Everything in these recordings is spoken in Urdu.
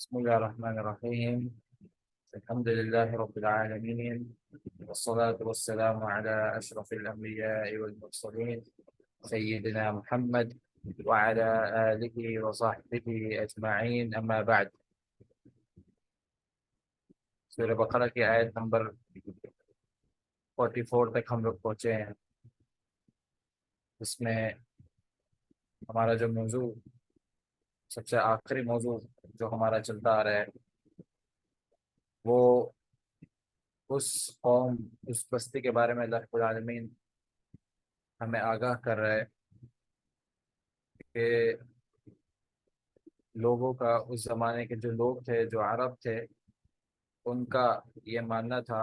بسم الله الرحمن الرحيم. الحمد لله رب العالمين، والصلاة والسلام على أشرف الأنبياء والمرسلين سيدنا محمد وعلى آله وصحبه أجمعين، أما بعد. سورہ بقرہ کی آیت نمبر 44 تک ہم لوگ پہنچے ہیں. اس میں ہمارا جو موضوع، سب سے آخری موضوع جو ہمارا چلتا آ رہا ہے، وہ اس قوم، اس بستی کے بارے میں اللہ رب العالمین ہمیں آگاہ کر رہا ہے کہ لوگوں کا، اس زمانے کے جو لوگ تھے، جو عرب تھے، ان کا یہ ماننا تھا،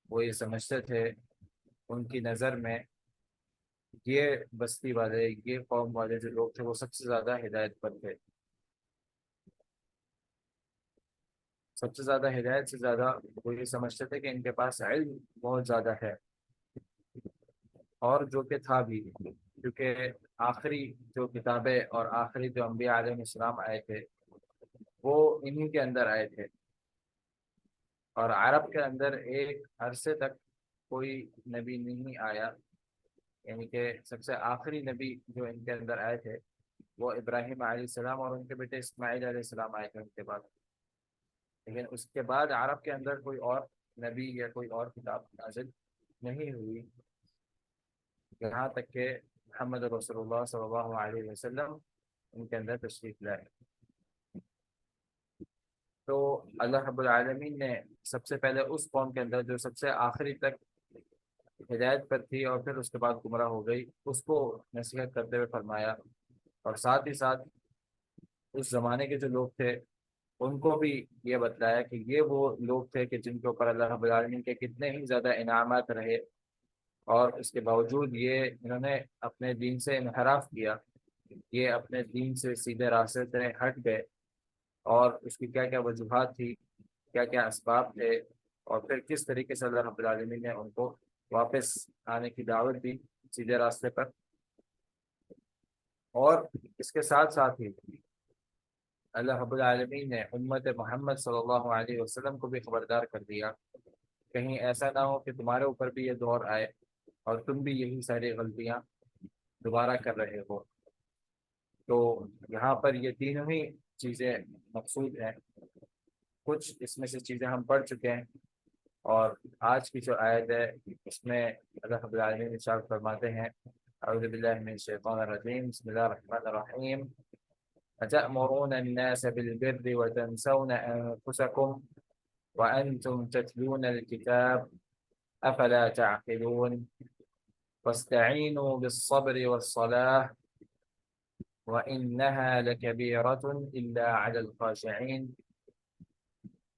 وہ یہ سمجھتے تھے، ان کی نظر میں یہ بستی والے، یہ قوم والے جو لوگ تھے، وہ سب سے زیادہ ہدایت پر تھے. سب سے زیادہ ہدایت سے زیادہ وہ یہ سمجھتے تھے کہ ان کے پاس علم بہت زیادہ ہے، اور جو کہ تھا بھی، کیونکہ آخری جو کتابیں اور آخری جو انبیاء علیہ السلام آئے تھے وہ انہی کے اندر آئے تھے. اور عرب کے اندر ایک عرصے تک کوئی نبی نہیں آیا، یعنی کہ سب سے آخری نبی جو ان کے اندر آئے تھے وہ ابراہیم علیہ السلام اور ان کے بیٹے اسماعیل علیہ السلام آئے تھے ان کے بعد. لیکن اس کے بعد عرب کے اندر کوئی اور نبی یا کوئی اور کتاب نازل نہیں ہوئی، یہاں تک کہ محمد رسول اللہ صلی اللہ علیہ وسلم ان کے اندر تشریف لائے. تو اللہ رب العالمین نے سب سے پہلے اس قوم کے اندر جو سب سے آخری تک ہدایت پر تھی اور پھر اس کے بعد گمراہ ہو گئی، اس کو نصیحت کرتے ہوئے فرمایا، اور ساتھ ہی ساتھ اس زمانے کے جو لوگ تھے ان کو بھی یہ بتلایا کہ یہ وہ لوگ تھے کہ جن کے اوپر اللہ رب العالمین کے کتنے ہی زیادہ انعامات رہے، اور اس کے باوجود یہ انہوں نے اپنے دین سے انحراف کیا، یہ اپنے دین سے سیدھے راستے سے ہٹ گئے، اور اس کی کیا کیا وجوہات تھی، کیا کیا اسباب تھے، اور پھر کس طریقے سے اللہ رب العالمین نے ان کو واپس آنے کی دعوت دی سیدھے راستے پر. اور اس کے ساتھ ساتھ ہی اللہ رب العالمین نے امت محمد صلی اللہ علیہ وسلم کو بھی خبردار کر دیا، کہیں ایسا نہ ہو کہ تمہارے اوپر بھی یہ دور آئے اور تم بھی یہی ساری غلطیاں دوبارہ کر رہے ہو. تو یہاں پر یہ تینوں ہی چیزیں مقصود ہیں. کچھ اس میں سے چیزیں ہم پڑھ چکے ہیں، اور آج کی جو آیت ہے اس میں اللہ رب العالمین ارشاد فرماتے ہیں: اعوذ باللہ من الشیطان الرجیم، بسم اللہ الرحمن الرحیم. أتأمرون الناس بالبر وتنسون أنفسكم وأنتم تتلون الكتاب أفلا تعقلون واستعينوا بالصبر والصلاة وإنها لكبيرة إلا على الخاشعين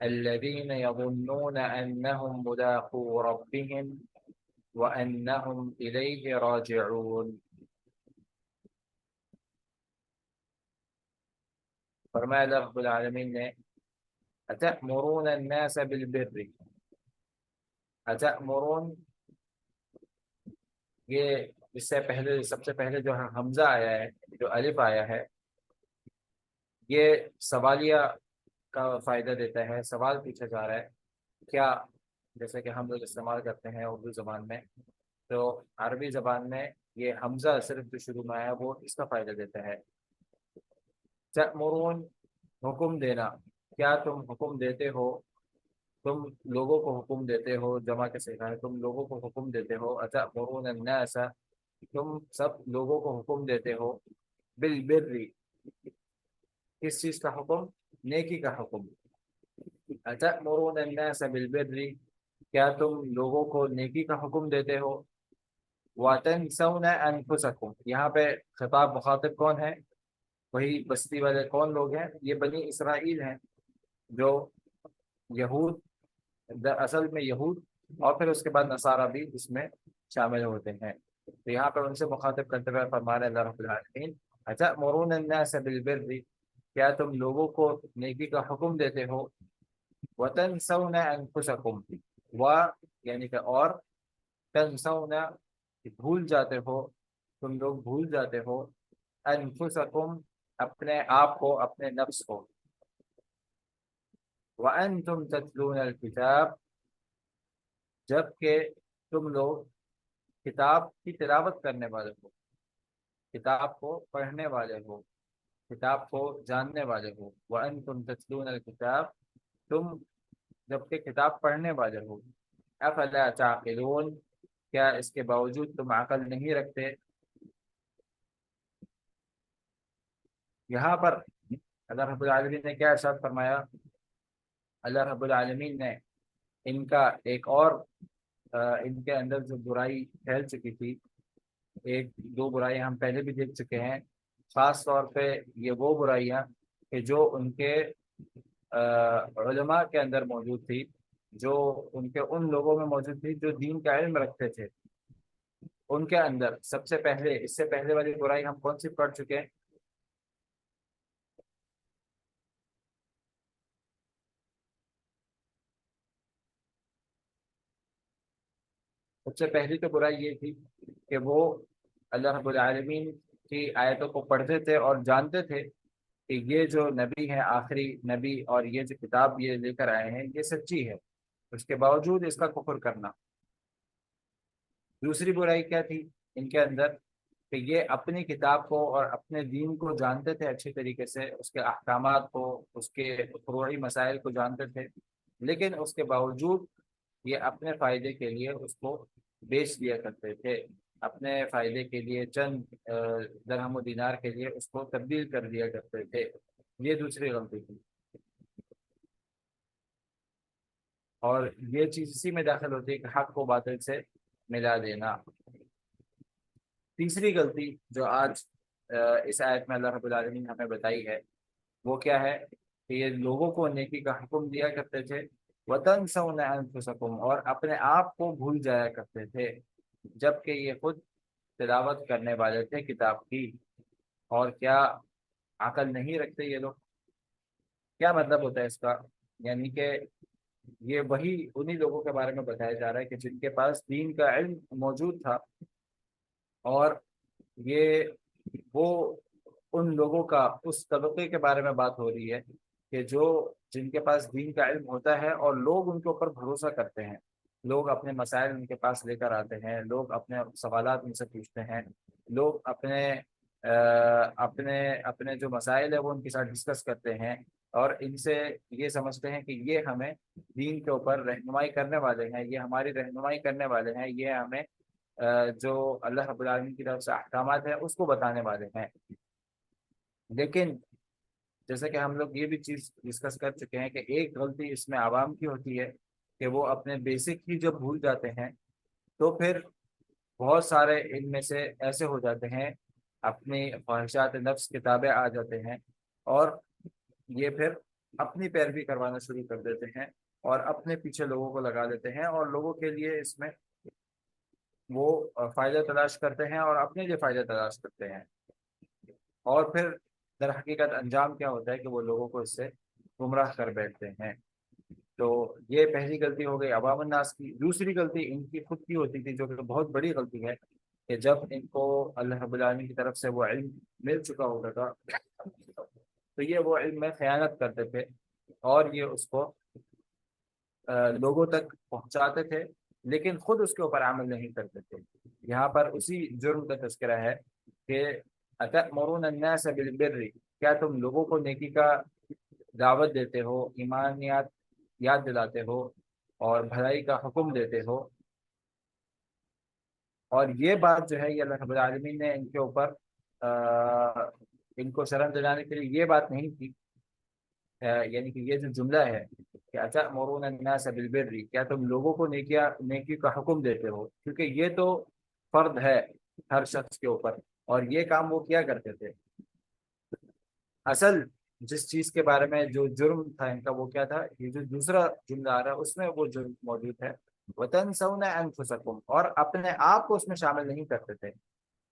الذين يظنون أنهم ملاقو ربهم وأنهم إليه راجعون. فرمایا اللہ رب العالمین نے: أتأمرون الناس بالبر. أتأمرون، یہ اس سے پہلے، سب سے پہلے جو حمزہ آیا ہے، جو الف آیا ہے، یہ سوالیہ کا فائدہ دیتا ہے. سوال پوچھا جا رہا ہے کیا، جیسے کہ ہم لوگ استعمال کرتے ہیں اردو زبان میں، تو عربی زبان میں یہ حمزہ صرف جو شروع میں آیا وہ اس کا فائدہ دیتا ہے. تأمرون، حکم دینا، کیا تم حکم دیتے ہو، تم لوگوں کو حکم دیتے ہو، جمع کے صیغہ ہے، تم لوگوں کو حکم دیتے ہو. اتأمرون الناس، تم سب لوگوں کو حکم دیتے ہو، بالبر، کس چیز کا حکم؟ نیکی کا حکم. اتأمرون الناس بالبر، کیا تم لوگوں کو نیکی کا حکم دیتے ہو. وتنسون انفسکم، یہاں پہ خطاب مخاطب کون ہے؟ وہی بستی والے کون لوگ ہیں؟ یہ بنی اسرائیل ہیں، جو یہود، اصل میں یہود، اور پھر اس کے بعد نصارہ بھی اس میں شامل ہوتے ہیں. تو یہاں پر ان سے مخاطب کرتے ہوئے فرما رہے اللہ رب العالمین: اتأمرون الناس بالبر، کیا تم لوگوں کو نیکی کا حکم دیتے ہو. وتنسون انفسکم، و یعنی کہ اور، تنسون بھول جاتے ہو، تم لوگ بھول جاتے ہو، انفسکم اپنے آپ کو، اپنے نفس کو. وَأَنْتُمْ تَتْلُونَ الْكِتَابَ، جبکہ تم لوگ کتاب کی تلاوت کرنے والے ہو، کتاب کو پڑھنے والے ہو، کتاب کو جاننے والے ہو۔ وَأَنْتُمْ تَتْلُونَ الْكِتَابَ، تم جبکہ کتاب پڑھنے والے ہو۔ افلا تعقلون، کیا اس کے باوجود تم عقل نہیں رکھتے؟ یہاں پر اللہ رب العالمین نے کیا ارشاد فرمایا؟ اللہ رب العالمین نے ان کا ایک اور ان کے اندر جو برائی پھیل چکی تھی، ایک دو برائیاں ہم پہلے بھی دیکھ چکے ہیں، خاص طور پہ یہ وہ برائیاں کہ جو ان کے علماء کے اندر موجود تھی، جو ان کے ان لوگوں میں موجود تھی جو دین کا علم رکھتے تھے، ان کے اندر سب سے پہلے، اس سے پہلے والی برائی ہم کون سی پڑھ چکے ہیں؟ سب سے پہلی تو برائی یہ تھی کہ وہ اللہ رب العالمین کی آیتوں کو پڑھتے تھے اور جانتے تھے کہ یہ جو نبی ہے، آخری نبی، اور یہ جو کتاب یہ لے کر آئے ہیں یہ سچی ہے، اس کے باوجود اس کا کفر کرنا۔ دوسری برائی کیا تھی ان کے اندر؟ کہ یہ اپنی کتاب کو اور اپنے دین کو جانتے تھے اچھی طریقے سے، اس کے احکامات کو، اس کے فروعی مسائل کو جانتے تھے، لیکن اس کے باوجود یہ اپنے فائدے کے لیے اس کو بیچ دیا کرتے تھے، اپنے فائدے کے لیے، چند درہم و دینار کے لیے اس کو تبدیل کر دیا کرتے تھے۔ یہ دوسری غلطی تھی، اور یہ چیز اسی میں داخل ہوتی ہے کہ حق کو باطل سے ملا دینا۔ تیسری غلطی جو آج اس آیت میں اللہ رب العالمین نے ہمیں بتائی ہے، وہ کیا ہے؟ کہ یہ لوگوں کو نیکی کا حکم دیا کرتے تھے، وَتَنْسَوْنَ أَنفُسَكُمْ، اور اپنے آپ کو بھول جایا کرتے تھے، جبکہ یہ خود تلاوت کرنے والے تھے کتاب کی۔ اور کیا عقل نہیں رکھتے یہ لوگ؟ کیا مطلب ہوتا ہے اس کا؟ یعنی کہ یہ وہی انہی لوگوں کے بارے میں بتایا جا رہا ہے کہ جن کے پاس دین کا علم موجود تھا، اور یہ وہ ان لوگوں کا، اس طبقے کے بارے میں بات ہو رہی ہے کہ جو جن کے پاس دین کا علم ہوتا ہے اور لوگ ان کے اوپر بھروسہ کرتے ہیں، لوگ اپنے مسائل ان کے پاس لے کر آتے ہیں، لوگ اپنے سوالات ان سے پوچھتے ہیں، لوگ اپنے اپنے جو مسائل ہیں وہ ان کے ساتھ ڈسکس کرتے ہیں، اور ان سے یہ سمجھتے ہیں کہ یہ ہمیں دین کے اوپر رہنمائی کرنے والے ہیں، یہ ہماری رہنمائی کرنے والے ہیں، یہ ہمیں جو اللہ رب العالمین کی طرف سے احکامات ہیں اس کو بتانے والے ہیں۔ لیکن جیسا کہ ہم لوگ یہ بھی چیز ڈسکس کر چکے ہیں کہ ایک غلطی اس میں عوام کی ہوتی ہے کہ وہ اپنے بیسک ہی جب بھول جاتے ہیں تو پھر بہت سارے ان میں سے ایسے ہو جاتے ہیں، اپنی خواہشات نفس کے تابع آ جاتے ہیں، اور یہ پھر اپنی پیروی کروانا شروع کر دیتے ہیں، اور اپنے پیچھے لوگوں کو لگا دیتے ہیں، اور لوگوں کے لیے اس میں وہ فائدہ تلاش کرتے ہیں اور اپنے لیے فائدہ تلاش کرتے ہیں، اور پھر در حقیقت انجام کیا ہوتا ہے کہ وہ لوگوں کو اس سے گمراہ کر بیٹھتے ہیں۔ تو یہ پہلی غلطی ہو گئی عوام الناس کی۔ دوسری غلطی ان کی خود کی ہوتی تھی، جو کہ بہت بڑی غلطی ہے، کہ جب ان کو اللہ رب العالمین کی طرف سے وہ علم مل چکا ہوتا تھا تو یہ وہ علم میں خیانت کرتے تھے، اور یہ اس کو لوگوں تک پہنچاتے تھے، لیکن خود اس کے اوپر عمل نہیں کرتے تھے۔ یہاں پر اسی جرم کا تذکرہ ہے کہ اتأمرون الناس بالبر، کیا تم لوگوں کو نیکی کا دعوت دیتے ہو، ایمانیات یاد دلاتے ہو، اور بھلائی کا حکم دیتے ہو؟ اور یہ بات جو ہے یہ اللہ رب العالمین نے ان کے اوپر ان کو شرم دلانے کے لیے یہ بات نہیں کی، یعنی کہ یہ جو جملہ ہے کہ اتأمرون الناس بالبر، کیا تم لوگوں کو نیکی کا حکم دیتے ہو، کیونکہ یہ تو فرض ہے ہر شخص کے اوپر، اور یہ کام وہ کیا کرتے تھے۔ اصل جس چیز کے بارے میں جو جرم تھا ان کا وہ کیا تھا، یہ جو دوسرا جملہ آ رہا ہے اس میں وہ جرم موجود ہے، وَتَنْسَوْنَ أَنفُسَكُمْ، اور اپنے آپ کو اس میں شامل نہیں کرتے تھے،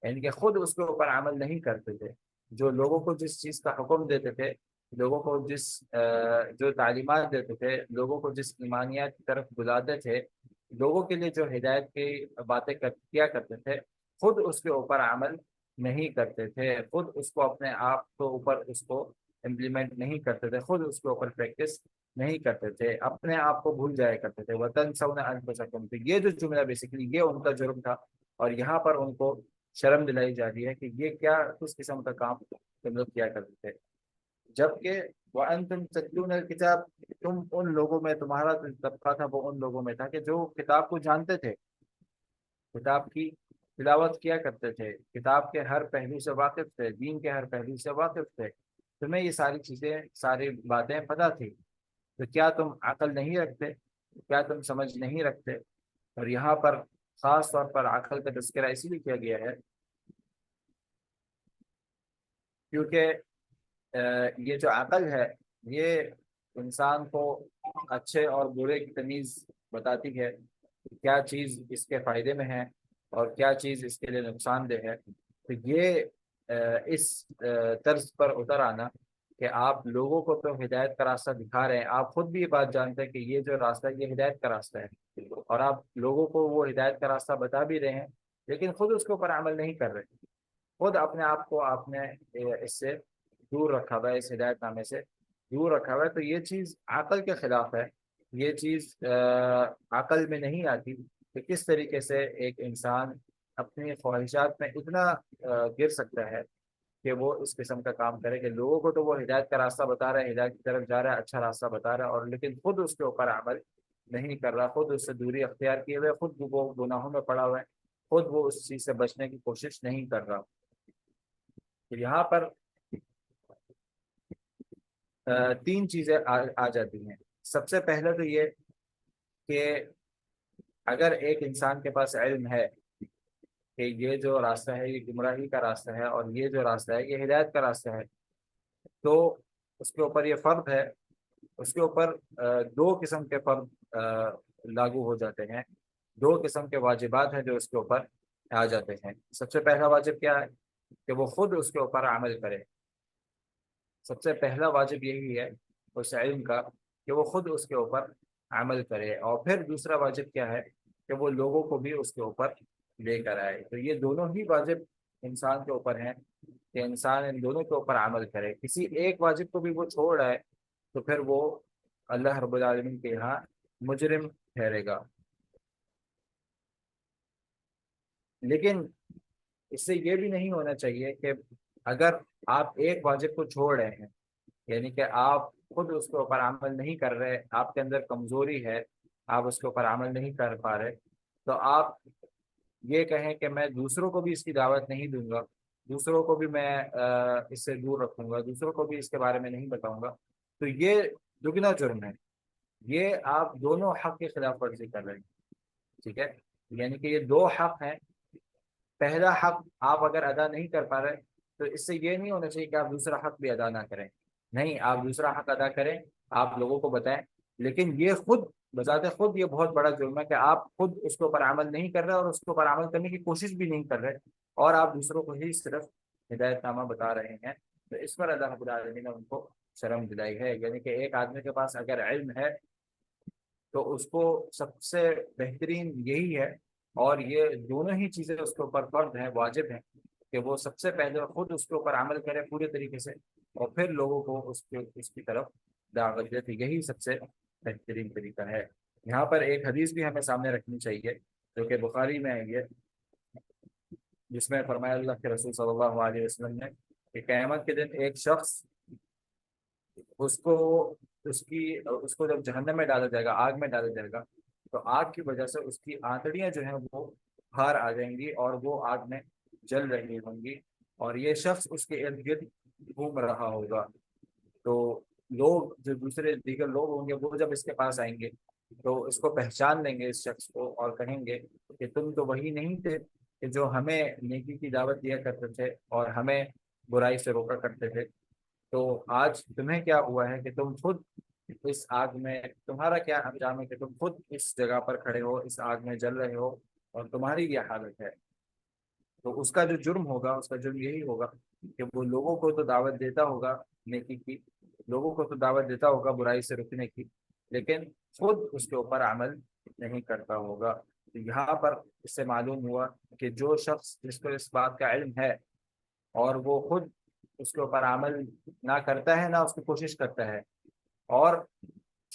یعنی کہ خود اس کے اوپر عمل نہیں کرتے تھے۔ جو لوگوں کو جس چیز کا حکم دیتے تھے، لوگوں کو جو تعلیمات دیتے تھے، لوگوں کو جس ایمانیات کی طرف بلاتے تھے، لوگوں کے لیے جو ہدایت کی باتیں کیا کرتے تھے، خود اس کے اوپر عمل نہیں کرتے تھے، خود اس کو اپنے آپ کو اوپر اس کو امپلیمنٹ نہیں کرتے تھے، خود اس کے اوپر پریکٹس نہیں کرتے تھے، اپنے آپ کو بھول جایا کرتے تھے، وَتَنْسَوْنَ أَنفُسَكُمْ، تو یہ جو جملہ بیسیکلی یہ ان کا جرم تھا، اور یہاں پر ان کو شرم دلائی جا رہی ہے کہ یہ کیا کس قسم کا کام تم لوگ کیا کرتے تھے، جبکہ وَأَنْتُمْ تَتْلُونَ الْكِتَابَ، تم ان لوگوں میں، تمہارا جو طبقہ تھا وہ ان لوگوں میں تھا کہ جو کتاب کو جانتے تھے، کتاب کی تلاوت کیا کرتے تھے، کتاب کے ہر پہلو سے واقف تھے، دین کے ہر پہلو سے واقف تھے، تمہیں یہ ساری چیزیں، ساری باتیں پتہ تھی، تو کیا تم عقل نہیں رکھتے، کیا تم سمجھ نہیں رکھتے؟ اور یہاں پر خاص طور پر عقل کا تذکرہ اسی لیے کیا گیا ہے کیونکہ یہ جو عقل ہے یہ انسان کو اچھے اور برے کی تمیز بتاتی ہے کہ کیا چیز اس کے فائدے میں ہے اور کیا چیز اس کے لیے نقصان دہ ہے، تو یہ اس طرز پر اتر آنا کہ آپ لوگوں کو تو ہدایت کا راستہ دکھا رہے ہیں، آپ خود بھی یہ بات جانتے ہیں کہ یہ جو راستہ ہے یہ ہدایت کا راستہ ہے، اور آپ لوگوں کو وہ ہدایت کا راستہ بتا بھی رہے ہیں، لیکن خود اس کے اوپر عمل نہیں کر رہے، خود اپنے آپ کو آپ نے اس سے دور رکھا ہوا ہے، اس ہدایت نامے سے دور رکھا ہوا ہے، تو یہ چیز عقل کے خلاف ہے، یہ چیز عقل میں نہیں آتی کہ کس طریقے سے ایک انسان اپنی خواہشات میں اتنا گر سکتا ہے کہ وہ اس قسم کا کام کرے کہ لوگوں کو تو وہ ہدایت کا راستہ بتا رہا ہے، ہدایت کی طرف جا رہا ہے، اچھا راستہ بتا رہا ہے، اور لیکن خود اس کے اوپر عمل نہیں کر رہا، خود اس سے دوری اختیار کیے ہوئے، خود وہ گناہوں میں پڑا ہوا ہے، خود وہ اس چیز سے بچنے کی کوشش نہیں کر رہا۔ تو یہاں پر تین چیزیں آ جاتی ہیں۔ سب سے پہلے تو یہ کہ اگر ایک انسان کے پاس علم ہے کہ یہ جو راستہ ہے یہ گمراہی کا راستہ ہے اور یہ جو راستہ ہے یہ ہدایت کا راستہ ہے، تو اس کے اوپر یہ فرض ہے، اس کے اوپر دو قسم کے فرض لاگو ہو جاتے ہیں، دو قسم کے واجبات ہیں جو اس کے اوپر آ جاتے ہیں۔ سب سے پہلا واجب کیا ہے کہ وہ خود اس کے اوپر عمل کرے، سب سے پہلا واجب یہی ہے اس علم کا کہ وہ خود اس کے اوپر عمل کرے، اور پھر دوسرا واجب کیا ہے کہ وہ لوگوں کو بھی اس کے اوپر لے کر آئے، تو یہ دونوں ہی واجب انسان کے اوپر ہیں کہ انسان ان دونوں کے اوپر عمل کرے، کسی ایک واجب کو بھی وہ چھوڑ رہا ہے تو پھر وہ اللہ رب العالمین کے یہاں مجرم ٹھہرے گا۔ لیکن اس سے یہ بھی نہیں ہونا چاہیے کہ اگر آپ ایک واجب کو چھوڑ رہے ہیں، یعنی کہ آپ خود اس کے اوپر عمل نہیں کر رہے، آپ کے اندر کمزوری ہے، آپ اس کے اوپر عمل نہیں کر پا رہے، تو آپ یہ کہیں کہ میں دوسروں کو بھی اس کی دعوت نہیں دوں گا، دوسروں کو بھی میں اس سے دور رکھوں گا، دوسروں کو بھی اس کے بارے میں نہیں بتاؤں گا، تو یہ دگنا جرم ہے، یہ آپ دونوں حق کی خلاف ورزی کر رہے ہیں، ٹھیک ہے؟ یعنی کہ یہ دو حق ہیں، پہلا حق آپ اگر ادا نہیں کر پا رہے تو اس سے یہ نہیں ہونا چاہیے کہ آپ دوسرا حق بھی ادا نہ کریں، نہیں، آپ دوسرا حق ادا کریں، آپ لوگوں کو بتائیں، لیکن یہ خود بذات خود یہ بہت بڑا جرم ہے کہ آپ خود اس کے اوپر عمل نہیں کر رہے اور اس کے اوپر عمل کرنے کی کوشش بھی نہیں کر رہے، اور آپ دوسروں کو ہی صرف ہدایت نامہ بتا رہے ہیں، تو اس پر اللہ رب العالمین نے ان کو شرم دلائی ہے، یعنی کہ ایک آدمی کے پاس اگر علم ہے تو اس کو سب سے بہترین یہی ہے، اور یہ دونوں ہی چیزیں اس کے اوپر فرض ہیں، واجب ہیں کہ وہ سب سے پہلے خود اس کے اوپر عمل کرے پورے طریقے سے، اور پھر لوگوں کو اس کی طرف دعوت دے، یہی سب سے بہترین طریقہ ہے۔ یہاں پر ایک حدیث بھی ہمیں سامنے رکھنی چاہیے جو کہ بخاری میں ہے، یہ جس میں فرمایا اللہ کے رسول صلی اللہ علیہ وسلم نے کہ قیامت کے دن ایک شخص اس کو اس کو جب جہنم میں ڈالا جائے گا، آگ میں ڈالا جائے گا، تو آگ کی وجہ سے اس کی آنتڑیاں جو ہیں وہ باہر آ جائیں گی اور وہ آگ میں جل رہی ہوں گی، اور یہ شخص اس کے ارد گرد گھوم رہا ہوگا، تو لوگ جو دوسرے دیگر لوگ ہوں گے وہ جب اس کے پاس آئیں گے تو اس کو پہچان لیں گے، اس شخص کو، اور کہیں گے کہ تم تو وہی نہیں تھے کہ جو ہمیں نیکی کی دعوت دیا کرتے تھے اور ہمیں برائی سے روکا کرتے تھے، تو آج تمہیں کیا ہوا ہے کہ تم خود اس آگ میں، تمہارا کیا انجام ہے کہ تم خود اس جگہ پر کھڑے ہو، اس آگ میں جل رہے ہو اور تمہاری یہ حالت ہے؟ تو اس کا جو جرم ہوگا، اس کا جرم یہی ہوگا کہ وہ لوگوں کو تو دعوت دیتا ہوگا نیکی کی، لوگوں کو تو دعوت دیتا ہوگا برائی سے رکنے کی، لیکن خود اس کے اوپر عمل نہیں کرتا ہوگا۔ تو یہاں پر اس سے معلوم ہوا کہ جو شخص جس کو اس بات کا علم ہے اور وہ خود اس کے اوپر عمل نہ کرتا ہے، نہ اس کی کوشش کرتا ہے، اور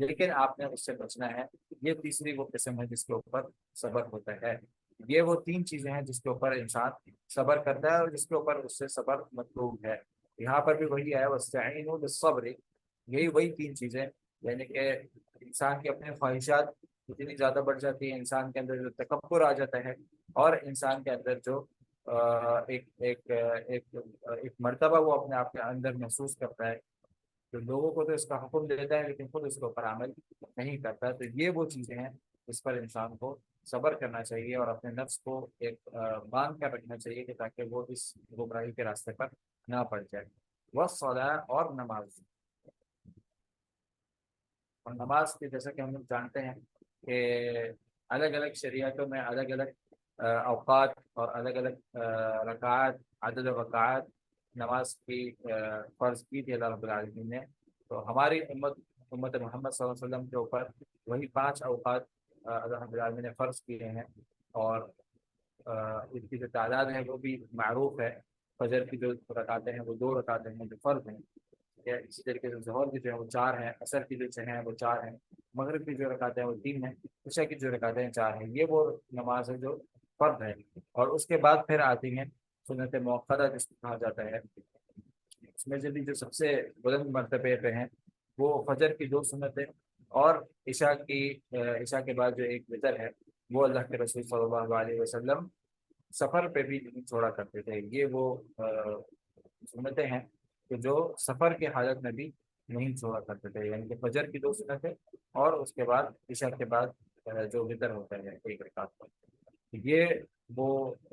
لیکن آپ نے اس سے بچنا ہے۔ یہ تیسری وہ قسم ہے جس کے اوپر صبر ہوتا ہے۔ یہ وہ تین چیزیں ہیں جس کے اوپر انسان صبر کرتا ہے اور جس کے اوپر اس سے صبر مطلوب ہے۔ یہاں پر بھی وہی ہے، وَاسْتَعِینُوا بِالصَّبْرِ، یہی وہی تین چیزیں، یعنی کہ انسان کی اپنے خواہشات اتنی زیادہ بڑھ جاتی ہے، انسان کے اندر جو تکبر آ جاتا ہے، اور انسان کے اندر جو ایک ایک ایک ایک مرتبہ وہ اپنے آپ کے اندر محسوس کرتا ہے، تو لوگوں کو تو اس کا حکم دیتا ہے لیکن خود اس کے اوپر عمل نہیں کرتا۔ تو یہ وہ چیزیں ہیں جس پر انسان کو صبر کرنا چاہیے اور اپنے نفس کو ایک باندھ کر رکھنا چاہیے کہ تاکہ وہ اس گمراہی کے راستے پر نہ پڑ جائے۔ والصلاۃ، اور نماز، اور نماز کے جیسا کہ ہم لوگ جانتے ہیں کہ الگ الگ شریعتوں میں الگ الگ اوقات اور الگ الگ رکعات، عدد رکعات نماز کی فرض کی تھی اللہ رب العالمین نے۔ تو ہماری امت محمد صلی اللہ علیہ وسلم کے اوپر وہی 5 اوقات اللہ رب العالمین نے فرض کیے ہیں، اور اس کی جو تعداد ہے وہ بھی معروف ہے۔ فجر کی جو رکعتیں ہیں وہ 2 رکعتیں ہیں جو فرض ہیں، اسی طریقے سے ظہر کی جو ہے وہ 4 ہیں، عصر کی جو ہیں وہ 4 ہیں، مغرب کی جو رکعتیں ہیں وہ 3 ہیں، عشاء کی جو رکعتیں ہیں 4 ہیں۔ یہ وہ نماز ہے جو فرض ہے، اور اس کے بعد پھر آتی ہیں سنت موقدہ جس کو کہا جاتا ہے۔ اس میں سے بھی جو سب سے بلند مرتبے پہ ہیں وہ فجر کی 2 سنتیں، اور عشاء کے بعد جو ایک وتر ہے، وہ اللہ کے رسول صلی اللہ علیہ وسلم سفر پہ بھی نہیں چھوڑا کرتے تھے۔ یہ وہ سنتیں ہیں کہ جو سفر کی حالت میں بھی نہیں چھوڑا کرتے تھے، یعنی کہ فجر کی 2 سنتیں اور اس کے بعد عشاء کے بعد جو وتر ہوتا ہے ایک رکعت پر۔ یہ وہ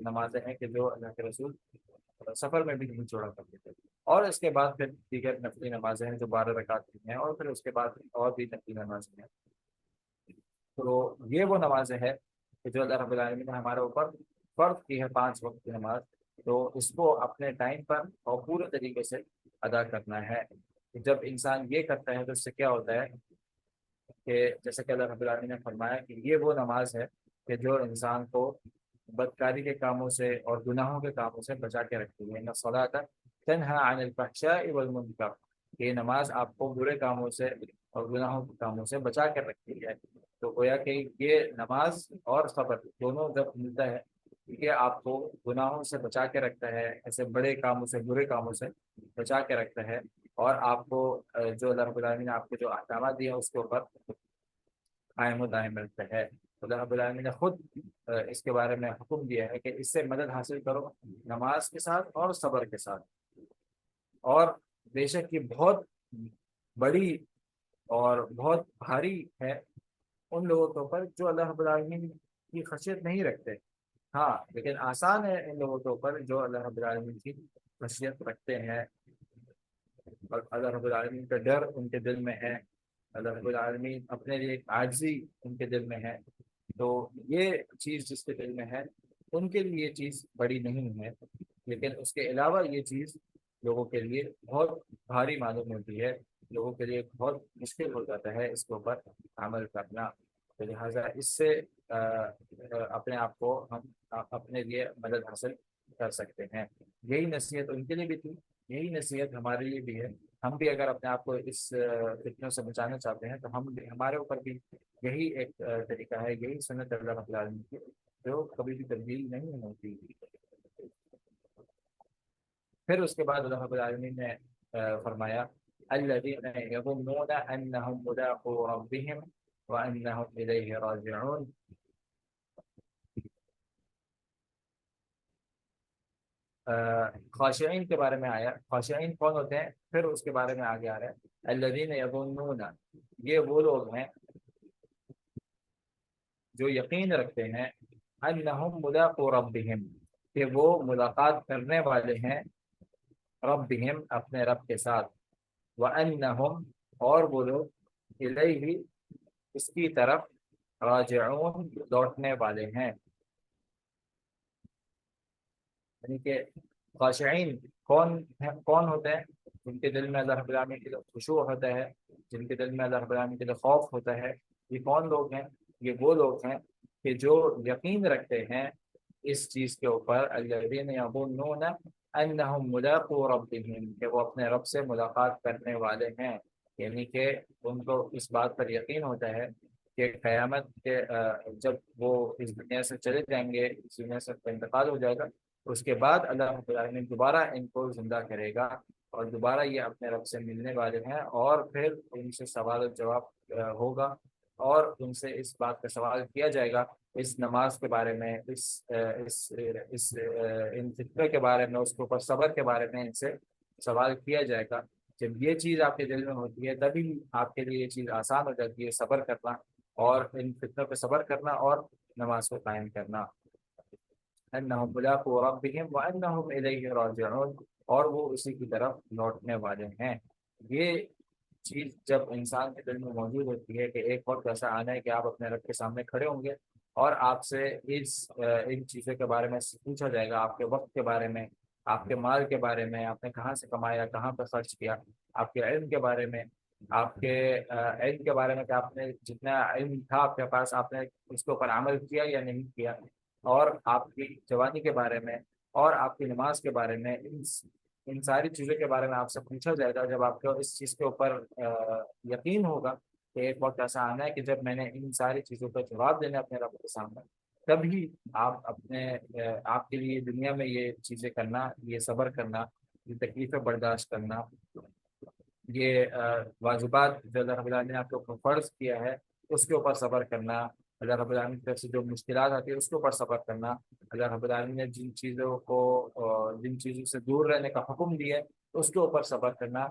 نمازیں ہیں کہ جو اللہ کے رسول سفر میں بھی نہیں چھوڑا کرتے تھے۔ اور اس کے بعد پھر دیگر نفلی نمازیں ہیں جو 12 رکعت کی ہیں، اور پھر اس کے بعد اور بھی نفلی نمازیں ہیں۔ تو یہ وہ نمازیں ہیں کہ جو اللہ رب العالمین نے ہمارے اوپر فرض کی ہے، 5 وقت کی نماز، تو اس کو اپنے ٹائم پر اور پورے طریقے سے ادا کرنا ہے۔ جب انسان یہ کرتا ہے تو اس سے کیا ہوتا ہے کہ جیسے کہ اللہ رب العالمین نے فرمایا کہ یہ وہ نماز ہے کہ جو انسان کو بدکاری کے کاموں سے اور گناہوں کے کاموں سے بچا کے رکھتی ہے۔ ان الصلاۃ تنہی عن الفحشاء والمنکر، یہ نماز آپ کو برے کاموں سے اور گناہوں کے کاموں سے بچا کر رکھتی ہے۔ تو گویا کہ یہ نماز اور صبر دونوں جب ملتا ہے، یہ آپ کو گناہوں سے بچا کے رکھتا ہے، ایسے بڑے کاموں سے برے کاموں سے بچا کے رکھتا ہے، اور آپ کو جو اللہ رب العالمین نے آپ کو جو احکامات دیے ہیں اس کے اوپر قائم و دائم رکھتا ہے۔ اللہ رب العالمین نے خود اس کے بارے میں حکم دیا ہے کہ اس سے مدد حاصل کرو نماز کے ساتھ اور صبر کے ساتھ۔ اور بے شک یہ بہت بڑی اور بہت بھاری ہے ان لوگوں کے اوپر جو اللہ رب العالمین کی خشیت نہیں رکھتے، ہاں لیکن آسان ہے ان لوگوں کے اوپر جو اللہ رب العالمین کی خشیت رکھتے ہیں، اور اللہ رب العالمین کا ڈر ان کے دل میں ہے، اللہ رب العالمین اپنے لیے ایک عاجزی ان کے دل میں ہے۔ تو یہ چیز جس کے دل میں ہے ان کے لیے یہ چیز بڑی نہیں ہے، لیکن اس کے علاوہ یہ چیز لوگوں کے لیے بہت بھاری معلوم ہوتی ہے، لوگوں کے لیے بہت مشکل ہو جاتا ہے اس کے اوپر عمل کرنا۔ تو لہٰذا اس سے اپنے آپ کو ہم اپنے لیے مدد حاصل کر سکتے ہیں۔ یہی نصیحت ان کے لیے بھی تھی، یہی نصیحت ہمارے لیے بھی ہے۔ ہم بھی اگر اپنے آپ کو اس فتنوں سے بچانا چاہتے ہیں تو ہم بھی، ہمارے اوپر بھی یہی ایک طریقہ ہے، یہی سنت اللہ رب العالمین کی جو کبھی بھی تبدیل نہیں ہوتی۔ پھر اس کے بعد اللہ رب العالمین نے فرمایا الذین یظنون انہم ملاقو ربہم وانہم الیہ راجعون۔ خاشعین کے بارے میں آیا، خاشعین کون ہوتے ہیں پھر اس کے بارے میں آگے آ رہا ہے۔ الذین یظنون، یہ وہ لوگ ہیں جو یقین رکھتے ہیں، انہم ملاقو ربہم، کہ وہ ملاقات کرنے والے ہیں، ربہم اپنے رب کے ساتھ، وانہم، اور وہ لوگ الیہ، اس کی طرف، راجعون، لوٹنے والے ہیں۔ یعنی کہ خاشعین کون ہوتے ہیں؟ جن کے دل میں اللہ رب العالمین کے لیے خشوع ہوتا ہے، جن کے دل میں اللہ رب العالمین کے لیے خوف ہوتا ہے۔ یہ کون لوگ ہیں؟ یہ وہ لوگ ہیں کہ جو یقین رکھتے ہیں اس چیز کے اوپر، الذین یظنون انہم ملاقو ربہم، کہ وہ اپنے رب سے ملاقات کرنے والے ہیں۔ یعنی کہ ان کو اس بات پر یقین ہوتا ہے کہ قیامت کے جب وہ اس دنیا سے چلے جائیں گے، اس دنیا سے انتقال ہو جائے گا، اس کے بعد اللہ رب العالمین دوبارہ ان کو زندہ کرے گا، اور دوبارہ یہ اپنے رب سے ملنے والے ہیں، اور پھر ان سے سوال و جواب ہوگا، اور ان سے اس بات کا سوال کیا جائے گا، اس نماز کے بارے میں، ان فطرے کے بارے میں، اس کے اوپر صبر کے بارے میں ان سے سوال کیا جائے گا۔ جب یہ چیز آپ کے دل میں ہوتی ہے تبھی آپ کے لیے یہ چیز آسان ہو جاتی ہے، صبر کرنا، اور ان فتنوں پہ صبر کرنا، اور نماز کو قائم کرنا۔ انہم ملاقو ربہم وانہم الیہ راجعون، اور وہ اسی کی طرف لوٹنے والے ہیں۔ یہ چیز جب انسان کے دل میں موجود ہوتی ہے کہ ایک وقت ایسا آنا ہے کہ آپ اپنے رب کے سامنے کھڑے ہوں گے، اور آپ سے ان چیزوں کے بارے میں پوچھا جائے گا، آپ کے وقت کے بارے میں، آپ کے مال کے بارے میں، آپ نے کہاں سے کمایا، کہاں پہ خرچ کیا، آپ کے علم کے بارے میں، آپ کے علم کے بارے میں کہ آپ نے جتنا علم تھا آپ کے پاس، آپ نے اس کے اوپر عمل کیا یا نہیں کیا، اور آپ کی جوانی کے بارے میں، اور آپ کی نماز کے بارے میں، ان ساری چیزوں کے بارے میں آپ سے پوچھا جائے گا۔ جب آپ کو اس چیز کے اوپر یقین ہوگا کہ ایک وقت ایسا آنا ہے کہ جب میں نے ان ساری چیزوں کا جواب دینا اپنے رب کے سامنے، تبھی آپ آپ کے لیے دنیا میں یہ چیزیں کرنا، یہ صبر کرنا، یہ تکلیفیں برداشت کرنا، یہ واجبات جو اللہ رب العالمین نے آپ کے اوپر فرض کیا ہے اس کے اوپر صبر کرنا، اللہ رب العالمین کی طرف سے جو مشکلات آتی ہے اس کے اوپر صبر کرنا، اللہ رب العالمین نے جن چیزوں سے دور رہنے کا حکم دیا ہے اس کے اوپر صبر کرنا،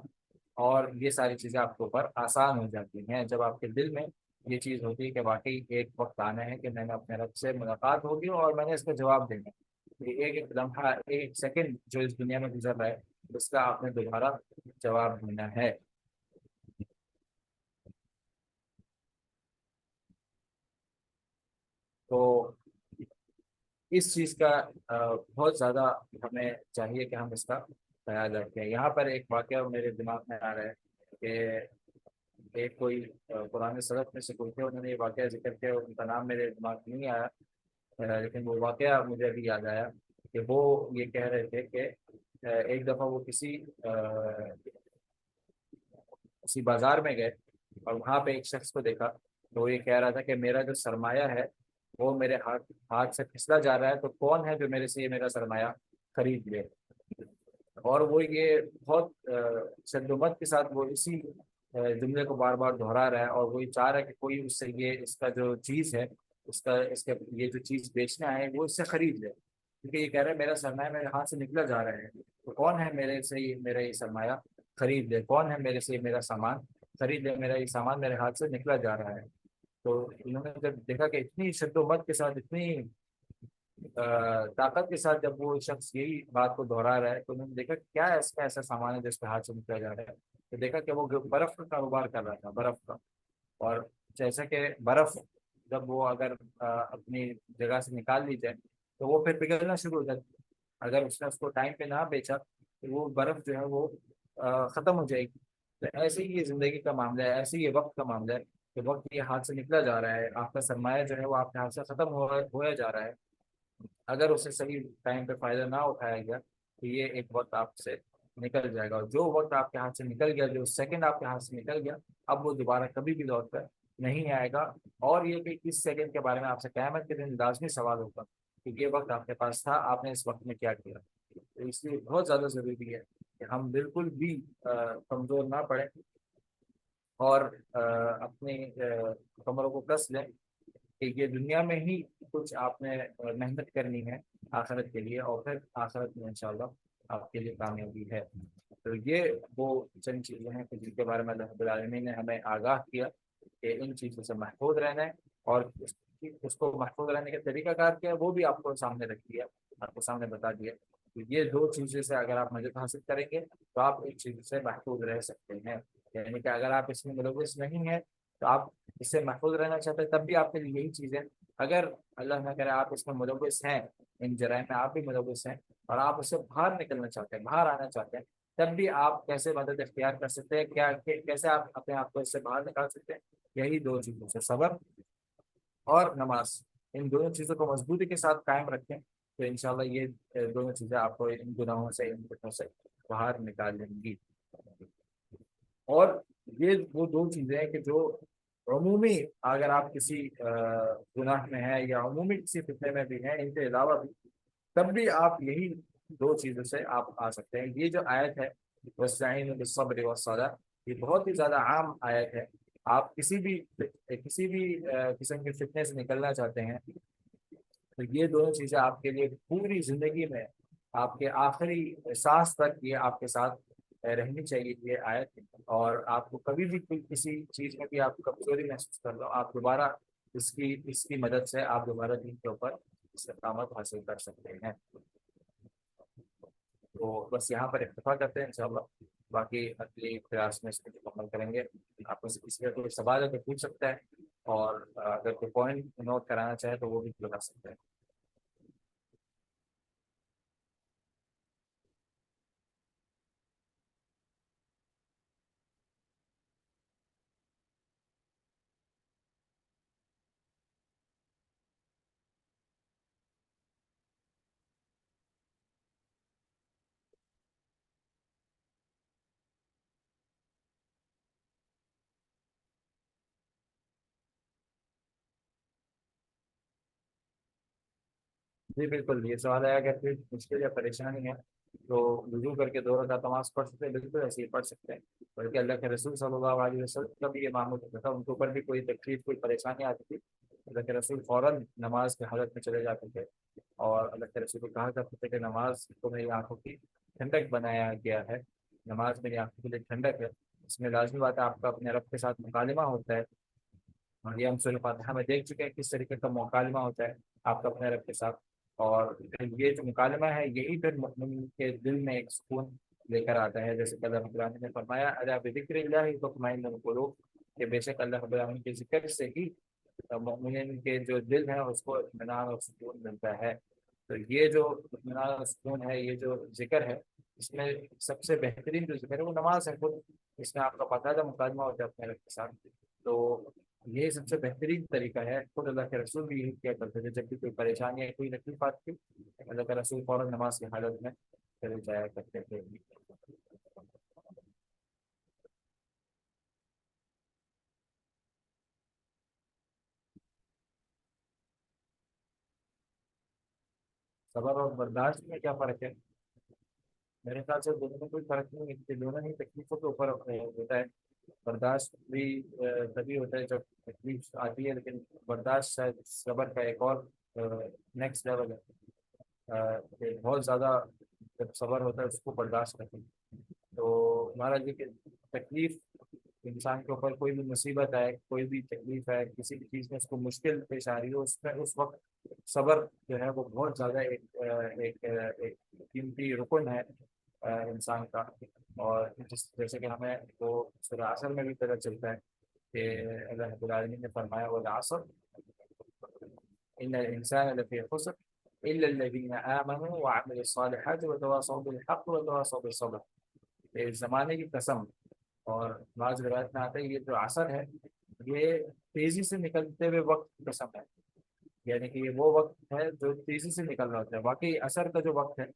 اور یہ ساری چیزیں آپ کے اوپر آسان ہو جاتی ہیں جب آپ کے دل میں یہ چیز ہوتی ہے کہ واقعی ایک وقت آنا ہے کہ میں نے اپنے رب سے ملاقات ہوگی اور میں نے اس کا جواب دینا ہے۔ یہ ایک ایک لمحہ، ایک سیکنڈ جو اس دنیا میں گزر رہا ہے اس کا آپ نے دوبارہ جواب دینا ہے۔ تو اس چیز کا بہت زیادہ ہمیں چاہیے کہ ہم اس کا خیال رکھیں۔ یہاں پر ایک واقعہ میرے دماغ میں آ رہا ہے کہ ایک کوئی پرانے سڑک میں سے کوئی تھے، انہوں نے یہ واقعہ ذکر کیا، ان کا نام میرے دماغ میں نہیں آیا، لیکن وہ واقعہ مجھے ابھی یاد آیا کہ وہ یہ کہہ رہے تھے کہ ایک دفعہ وہ کسی بازار میں گئے، اور وہاں پہ ایک شخص کو دیکھا، تو وہ یہ کہہ رہا تھا کہ میرا جو سرمایہ ہے وہ میرے ہاتھ سے پھسلا جا رہا ہے، تو کون ہے جو میرے سے یہ میرا سرمایہ خرید لے؟ اور وہ یہ بہت شدت کے ساتھ وہ اسی جملے کو بار بار دہرا رہا ہے، اور وہی چاہ رہا ہے کہ کوئی اس سے یہ اس کا جو چیز ہے، اس کے یہ جو چیز بیچنا ہے وہ اس سے خرید لے، کیونکہ یہ کہہ رہا ہے میرا سرمایہ میرے ہاتھ سے نکلا جا رہا ہے، تو کون ہے میرے سے یہ میرا یہ سرمایہ خرید لے، کون ہے میرے سے یہ میرا سامان خرید لے، میرا یہ سامان میرے ہاتھ سے نکلا جا رہا ہے۔ تو انہوں نے جب دیکھا کہ اتنی شدت کے ساتھ، اتنی طاقت کے ساتھ جب وہ شخص یہی بات کو دہرا رہا ہے، تو انہوں نے دیکھا کہ کیا ہے اس کا ایسا سامان ہے جو اس کے ہاتھ سے نکلا جا رہا ہے، تو دیکھا کہ وہ برف کا کاروبار کر رہا تھا، برف کا۔ اور جیسا کہ برف جب وہ اگر اپنی جگہ سے نکال لی جائے تو وہ پھر پگھلنا شروع ہو جاتی ہے، اگر اس نے اس کو ٹائم پہ نہ بیچا تو وہ برف جو ہے وہ ختم ہو جائے گی۔ تو ایسے ہی یہ زندگی کا معاملہ ہے، ایسے ہی یہ وقت کا معاملہ ہے کہ وقت یہ ہاتھ سے نکلا جا رہا ہے، آپ کا سرمایہ جو ہے وہ آپ کے ہاتھ سے ختم ہویا جا رہا ہے، اگر اسے صحیح ٹائم پہ فائدہ نہ اٹھایا گیا تو یہ ایک وقت آپ سے نکل جائے گا، اور جو وقت آپ کے ہاتھ سے نکل گیا، جو سیکنڈ آپ کے ہاتھ سے نکل گیا، اب وہ دوبارہ کبھی بھی لوٹ کر نہیں آئے گا۔ اور یہ کہ اس سیکنڈ کے بارے میں آپ سے قیامت کے دن لازمی سوال ہوگا کہ یہ وقت آپ کے پاس تھا، آپ نے اس وقت میں کیا کیا۔ تو اس لیے بہت زیادہ ضروری ہے کہ ہم بالکل بھی کمزور نہ پڑیں، اور اپنی کمروں کو کس لیں کہ یہ دنیا میں ہی کچھ آپ نے محنت کرنی ہے آخرت کے لیے، اور پھر آخرت میں انشاءاللہ آپ کے لیے کامیابی ہے۔ تو یہ وہ چند چیزیں ہیں کہ جن کے بارے میں اللہ رب العالمین نے ہمیں آگاہ کیا کہ ان چیزوں سے محفوظ رہنا ہے، اور اس کو محفوظ رہنے کا طریقہ کار کیا ہے وہ بھی آپ کو سامنے رکھ دیا، آپ کو سامنے بتا دیا۔ تو یہ دو چیزیں سے اگر آپ مدد حاصل کریں گے تو آپ ان چیزوں سے محفوظ رہ سکتے ہیں۔ یعنی کہ اگر آپ اس میں ملوث نہیں ہیں تو آپ اس سے محفوظ رہنا چاہتے ہیں، تب بھی آپ کے لیے یہی چیزیں، اگر اللہ نہ کرے آپ اس میں ملوث ہیں، ان جرائم میں آپ بھی ملوث ہیں، اور آپ اس سے باہر نکلنا چاہتے ہیں، باہر آنا چاہتے ہیں، تب بھی آپ کیسے مدد اختیار کر سکتے ہیں، کیسے آپ اپنے آپ کو اس سے باہر نکال سکتے ہیں؟ یہی دو چیزوں سے، صبر اور نماز، ان دونوں چیزوں کو مضبوطی کے ساتھ قائم رکھیں تو انشاءاللہ یہ دونوں چیزیں آپ کو ان گناہوں سے، ان فتنوں سے باہر نکال لیں گی۔ اور یہ وہ دو چیزیں ہیں کہ جو عمومی، اگر آپ کسی گناہ میں ہیں یا عمومی کسی فتنے میں بھی ہیں، ان کے علاوہ بھی تب بھی آپ یہی دو چیزوں سے آپ آ سکتے ہیں۔ یہ جو آیت ہے وَاسْتَعِينُوا بِالصَّبْرِ وَالصَّلَاةِ، یہ بہت ہی زیادہ عام آیت ہے۔ آپ کسی بھی قسم کے فتنے سے نکلنا چاہتے ہیں تو یہ دونوں چیزیں آپ کے لیے پوری زندگی میں، آپ کے آخری سانس تک یہ آپ کے ساتھ رہنی چاہیے یہ آیت۔ اور آپ کو کبھی بھی کسی چیز میں بھی آپ کمزوری محسوس کر لو، آپ دوبارہ اس کی مدد سے آپ دوبارہ دین کے اوپر استقامت حاصل کر سکتے ہیں۔ تو بس یہاں پر اکتفا کرتے ہیں انشاءاللہ، باقی اگلی کلاس میں اس کو مکمل کریں گے۔ آپ کو کسی کا کوئی سوال ہے تو پوچھ سکتا ہے، اور اگر کوئی پوائنٹ نوٹ کرانا چاہے تو وہ بھی لگا سکتا ہے۔ جی بالکل، یہ سوال ہے اگر کوئی مشکل یا پریشانی ہے تو رجوع کر کے 2 رکعت نماز پڑھ سکتے ہیں، بالکل ایسے ہی پڑھ سکتے ہیں۔ بلکہ اللہ کے رسول صلی اللہ علیہ وسلم کا بھی یہ معمول ہوتا تھا، ان کے اوپر بھی کوئی تکلیف کوئی پریشانی آتی تھی، اللہ کے رسول فوراً نماز کی حالت میں چلے جاتے تھے، اور اللہ کے رسول کو کہا کرتے تھے کہ نماز کو میری آنکھوں کی ٹھنڈک بنایا گیا ہے، نماز میری آنکھوں کے لیے ٹھنڈک ہے۔ اس میں لازمی بات ہے آپ کا اپنے رب کے ساتھ مکالمہ ہوتا ہے، اور یہ ہم سورہ فاتحہ میں دیکھ چکے ہیں کس طریقے کا مکالمہ ہوتا ہے آپ کا اپنے رب کے ساتھ۔ اور پھر یہ جو مکالمہ ہے یہی پھر مؤمن کے دل میں ایک سکون لے کر آتا ہے، جیسے کہ اللہ رب العالمین نے فرمایا الا بذکر اللہ تطمئن القلوب، کہ بے شک اللہ رب العالمین کے ذکر سے ہی مؤمنین کے جو دل ہے اس کو اطمینان اور سکون ملتا ہے۔ تو یہ جو اطمینان اور سکون ہے، یہ جو ذکر ہے، اس میں سب سے بہترین جو ذکر ہے وہ نماز ہے خود، اس میں آپ کا باقاعدہ مکالمہ ہوتا ہے اپنے رب کے ساتھ۔ تو یہ سب سے بہترین طریقہ ہے، خود اللہ کے رسول بھی یہی کیا کرتے تھے جب بھی کوئی پریشانی یا کوئی تکلیف آتی تھی، اللہ کے رسول فوراً نماز کی حالت میں چلے جایا کرتے تھے۔ صبر اور برداشت میں کیا فرق ہے؟ میرے خیال سے دونوں میں کوئی فرق نہیں ہے، کہ دونوں ہی تکلیفوں کے اوپر ہوتا ہے۔ برداشت بھی تبھی ہوتا ہے جب تکلیف آتی ہے، لیکن برداشت شاید صبر کا ایک اور نیکسٹ لیول ہے، کہ بہت زیادہ جب صبر ہوتا ہے اس کو برداشت کرتے ہیں۔ تو ہمارا یہ کہ تکلیف انسان کے اوپر کوئی بھی مصیبت آئے، کوئی بھی تکلیف ہے، کسی بھی چیز میں اس کو مشکل پیش آ رہی ہو، اس میں اس وقت صبر جو ہے وہ بہت زیادہ ایک قیمتی رکن ہے انسان کا۔ اور جیسے کہ ہمیں وہ سورہ عصر میں بھی پتہ چلتا ہے کہ اللہ رب العالمین نے فرمایا والعصر ان الانسان لفی خسر الا الذين امنوا وعملوا الصالحات وتواصوا بالحق وتواصوا بالصبر، اس زمانے کی قسم۔ اور بعض روایت میں آتا ہے یہ جو عصر ہے یہ تیزی سے نکلتے ہوئے وقت کی قسم ہے، یعنی کہ یہ وہ وقت ہے جو تیزی سے نکل رہا ہوتا ہے۔ واقعی عصر کا جو وقت ہے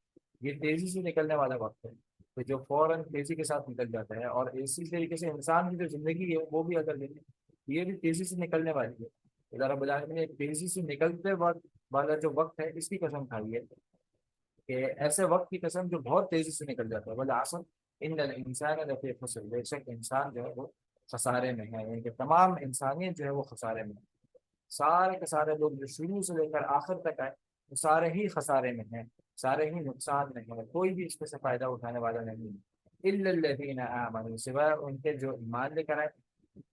یہ تیزی سے نکلنے والا وقت ہے، تو جو فوراً تیزی کے ساتھ نکل جاتا ہے۔ اور اسی طریقے سے انسان کی جو زندگی ہے وہ بھی اگر دیکھیں یہ بھی تیزی سے نکلنے والی ہے۔ اللہ رب العالمین نے ایک تیزی سے نکلتے وقت والا جو وقت ہے اس کی قسم کھائی ہے، کہ ایسے وقت کی قسم جو بہت تیزی سے نکل جاتا ہے، والعصر ان الانسان لفی خسر، بے شک انسان جو ہے وہ خسارے میں ہے، یعنی کہ تمام انسانیت جو ہے وہ خسارے میں ہے۔ سارے کے سارے لوگ جو شروع سے لے کر آخر تک آئے وہ سارے ہی خسارے میں ہیں، سارے ہی نقصان میں ہیں، کوئی بھی اس میں سے فائدہ اٹھانے والا نہیں ہے، الا الذین آمنوا، سوائے ان کے جو ایمان لے کر آئے،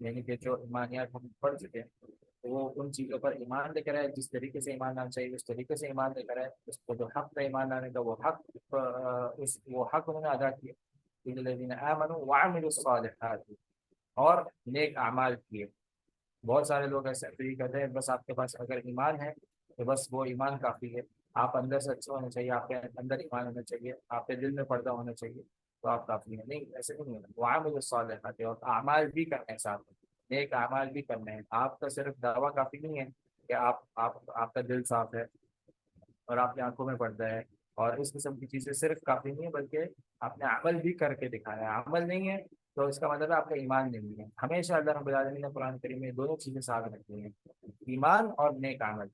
یعنی کہ جو ایمانیات ہم پڑھ چکے ہیں وہ ان چیزوں پر ایمان لے کر آئے، جس طریقے سے ایمان لانا چاہیے اس طریقے سے ایمان لے کر آئے، اس کو جو حق کا ایمان لانے کا وہ حق وہ حق انہوں نے ادا کیا، الا الذین آمنوا وعملوا الصالحات، اور نیک اعمال کیے۔ بہت سارے لوگ ایسے فری کہتے ہیں بس آپ کے پاس اگر ایمان ہے تو بس وہ ایمان کافی ہے، آپ اندر سے اچھے ہونے چاہیے، آپ کے اندر ایمان ہونا چاہیے، آپ کے دل میں پردہ ہونا چاہیے، تو آپ کافی ہیں۔ نہیں، ایسے نہیں ہے، وعامل الصالحات، اور اعمال بھی کرنے ہیں ساتھ، نیک اعمال بھی کرنے ہیں۔ آپ کا صرف دعویٰ کافی نہیں ہے کہ آپ کا دل صاف ہے اور آپ کی آنکھوں میں پڑتا ہے اور اس قسم کی چیزیں صرف کافی نہیں ہے، بلکہ آپ نے عمل بھی کر کے دکھایا ہے۔ عمل نہیں ہے تو اس کا مطلب ہے آپ کا ایمان نہیں ہے۔ ہمیشہ اللہ رب العالمین نے قرآن کریم میں دونوں چیزیں ساتھ رکھی ہیں، ایمان اور نیک عمل۔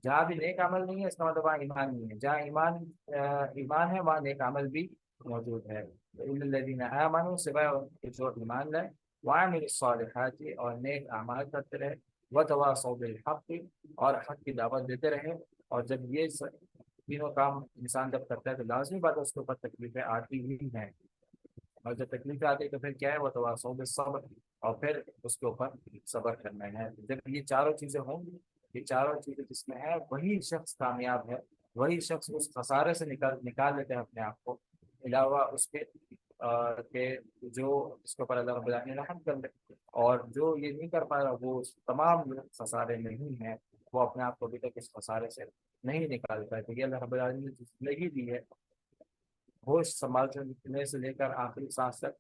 جہاں بھی نیک عمل نہیں ہے اس کا مطلب وہاں ایمان نہیں ہے، جہاں ایمان ہے وہاں نیک عمل بھی موجود ہے۔ إِلَّا الَّذِينَ آمَنُوا، سوائے ان کے جو ایمان لائے، وَعَمِلُوا الصَّالِحَاتِ، اور نیک اعمال کرتے رہے، وَتَوَاصَوْا بِالْحَقِّ، اور حق کی دعوت دیتے رہے۔ اور جب یہ تینوں کام انسان جب کرتا ہے تو لازمی بات ہے اس کے اوپر تکلیفیں آتی ہی ہیں، اور جب تکلیفیں آتی ہے تو پھر کیا ہے، وہ تواصو بالصبر، اور پھر اس کے اوپر صبر کرنا ہے۔ جب یہ چاروں چیزیں ہوں گی، یہ چاروں چیزیں جس میں ہے، وہی شخص کامیاب ہے، وہی شخص اس خسارے سے نکال لیتے ہیں اپنے آپ کو، علاوہ اس کے کہ جو اس کے اوپر اللہ رب العالمین نے رحم کر لے۔ اور جو یہ نہیں کر پا رہا وہ اس تمام خسارے نہیں ہیں، وہ اپنے آپ کو ابھی تک اس خسارے سے نہیں نکال پائے، تو یہ اللہ رب العالمین نے جو زندگی دی ہے، ہوش سنبھالنے سے لے کر آخری سانس تک،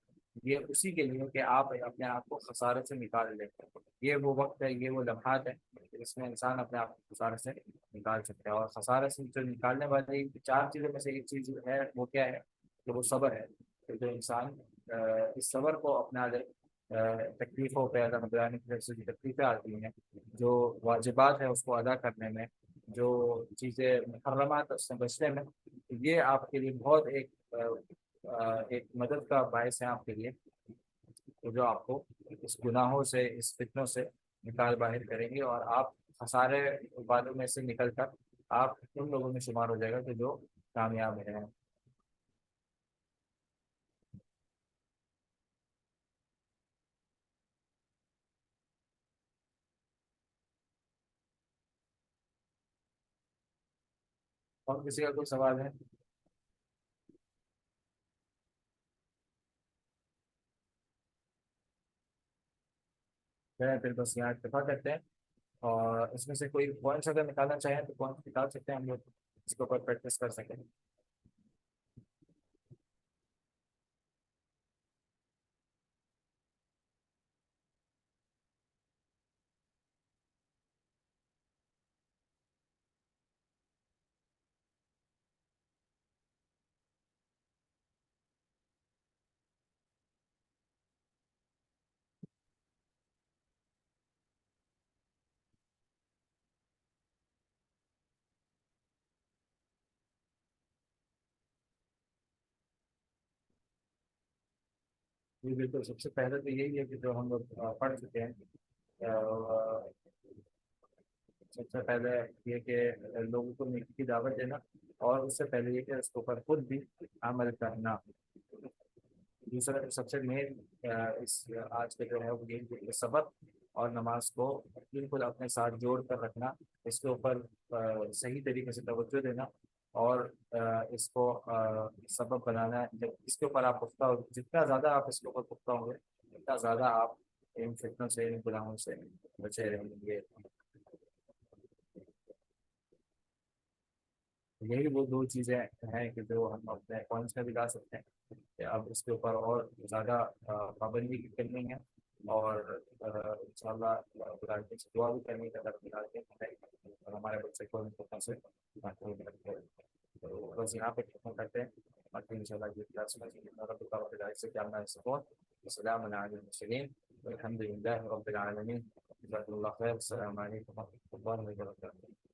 یہ اسی کے لیے کہ آپ اپنے آپ کو خسارے سے نکال لیں۔ یہ وہ وقت ہے، یہ وہ لمحات ہے جس میں انسان اپنے آپ کو خسارے سے نکال سکتا ہے۔ اور خسارے سے جو نکالنے والی چار چیزوں میں سے ایک چیز ہے، وہ کیا ہے؟ کہ وہ صبر ہے، کہ جو انسان اس صبر کو اپنا لے، تکلیفوں پہ اللہ رب العالمین کی طرف سے جو تکلیفیں آتی ہیں، جو واجبات ہیں اس کو ادا کرنے میں، جو چیزیں محرمات اس سے بچنے میں، یہ آپ کے لیے بہت ایک مدد کا باعث ہے آپ کے لیے، جو آپ کو اس گناہوں سے، اس فتنوں سے نکال باہر کریں گے، اور آپ خسارے والوں میں سے نکل کر آپ ان لوگوں میں شمار ہو جائے گا کہ جو کامیاب ہیں۔ اور کسی کا کوئی سوال ہے؟ پھر بس یہاں اتفاق کرتے ہیں، اور اس میں سے کوئی پوائنٹس اگر نکالنا چاہیں تو پوائنٹس نکال سکتے ہیں ہم لوگ، اس کے اوپر پریکٹس کر سکیں۔ جی بالکل، سب سے پہلے تو یہی ہے کہ جو ہم لوگ پڑھ چکے ہیں، سب سے پہلے یہ کہ لوگوں کو نیکی کی دعوت دینا، اور اس سے پہلے یہ کہ اس کے اوپر خود بھی عمل کرنا۔ دوسرا سب سے مین اس آج کے جو ہے وہ یہی ہے کہ صبر اور نماز کو بالکل اپنے ساتھ جوڑ کر رکھنا، اس کے اوپر صحیح طریقے سے توجہ دینا، اور اس کو سبب بنانا ہے۔ جب اس کے اوپر آپ پختہ ہو، جتنا زیادہ آپ اس کے اوپر پختہ ہوں گے اتنا زیادہ آپ ان فتنوں سے، ان گناہوں سے بچے رہیں گے۔ یہی وہ دو چیزیں ہیں کہ جو ہم اپنے پوائنٹس میں بھی لا سکتے ہیں، کہ اب اس کے اوپر اور زیادہ پابندی کرنی ہے، اور انشاءاللہ خدا سے دعا بھی کرنی ہے اگر خدا کے اور ہمارے بچے کو ان لوگوں سے محفوظ رکھے۔ تو بس یہاں پہ ختم کرتے ہیں، باقی انشاءاللہ یہ کلاس میں رب العالمین سے کیا میں سکون۔ السلام علیکم المرسلین والحمد للہ رب العالمین۔ جزاک اللہ خیر، السلام علیکم و رحمۃ اللہ وبرکاتہ۔